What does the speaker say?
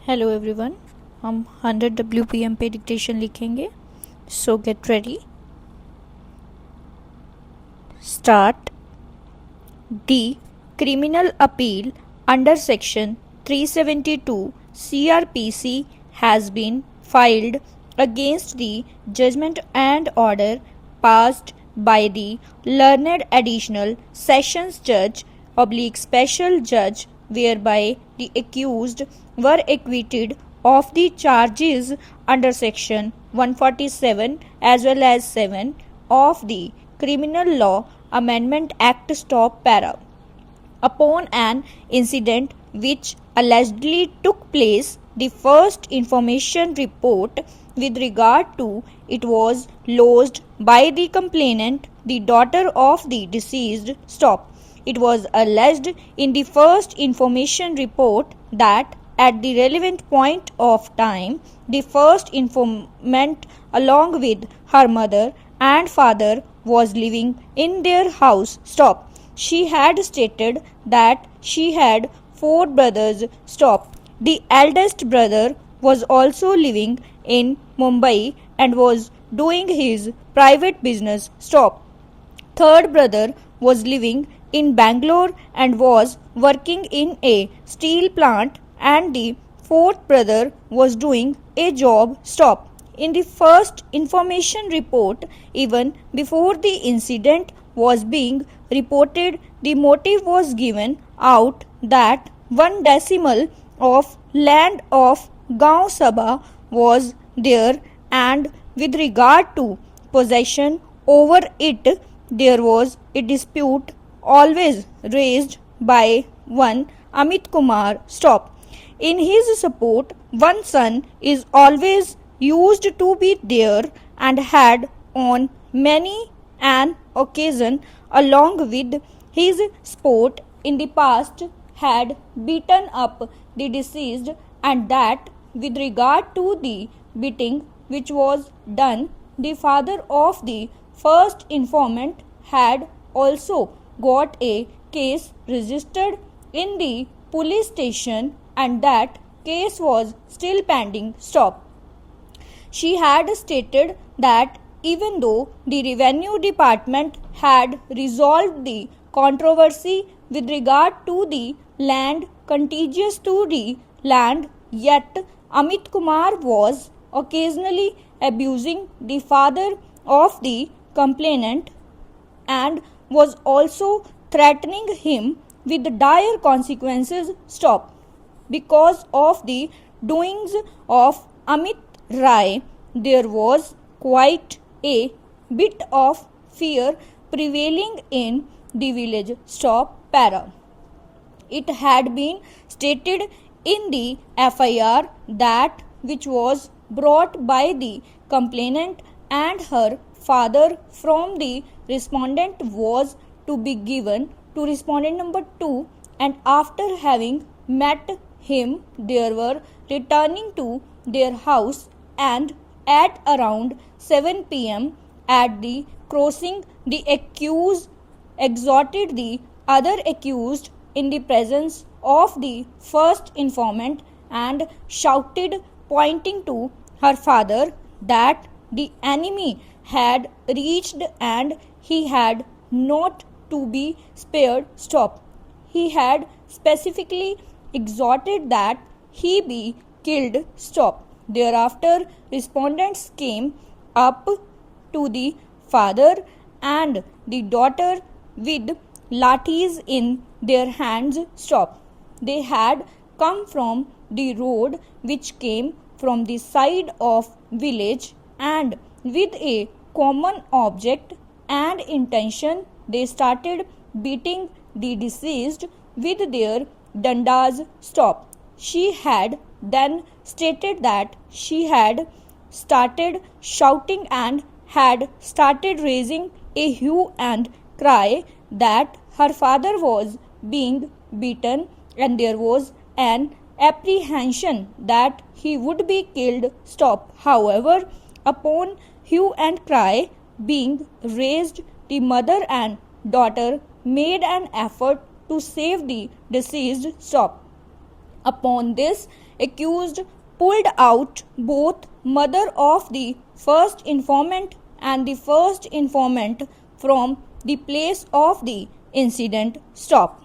Hello everyone, हम 100 WPM पे dictation लिखेंगे. सो get ready. Start. The criminal appeal under section 372 CRPC has been filed against the judgment and order passed by the learned additional sessions judge / special judge, whereby the accused were acquitted of the charges under section 147 as well as 7 of the Criminal Law Amendment Act stop para. Upon an incident which allegedly took place, the first information report with regard to it was lodged by the complainant, the daughter of the deceased. Stop. It was alleged in the first information report that at the relevant point of time, the first informant along with her mother and father was living in their house. Stop. She had stated that she had 4 brothers. Stop. The eldest brother was also living in Mumbai and was doing his private business. Stop. Third brother was living in Bangalore and was working in a steel plant, and the fourth brother was doing a job. Stop. In the first information report, even before the incident was being reported, the motive was given out that 1 decimal of land of Gaon Sabha was there, and with regard to possession over it, there was a dispute always raised by one Amit Kumar. Stop. In his support, one son is always used to be there and had on many an occasion along with his sport in the past had beaten up the deceased, and that with regard to the beating which was done, the father of the first informant had also got a case registered in the police station, and that case was still pending. Stop. She had stated that even though the revenue department had resolved the controversy with regard to the land contiguous to the land, yet Amit Kumar was occasionally abusing the father of the complainant and was also threatening him with dire consequences. Stop. Because of the doings of Amit Rai, there was quite a bit of fear prevailing in the village. Stop. Para. It had been stated in the FIR that which was brought by the complainant and her father from the respondent was to be given to respondent number 2, and after having met him they were returning to their house, and at around 7 p.m. at the crossing, the accused exhorted the other accused in the presence of the first informant and shouted, pointing to her father, that the enemy had reached and he had not to be spared. Stop. He had specifically exhorted that he be killed. Stop. Thereafter, respondents came up to the father and the daughter with lathis in their hands. Stop. They had come from the road which came from the side of village, and with a common object and intention they started beating the deceased with their dandas. Stop. She had then stated that she had started shouting and had started raising a hue and cry that her father was being beaten, and there was an apprehension that he would be killed. Stop. However, upon hue and cry being raised, the mother and daughter made an effort to save the deceased. Stop. Upon this, accused pulled out both mother of the first informant and the first informant from the place of the incident. Stop.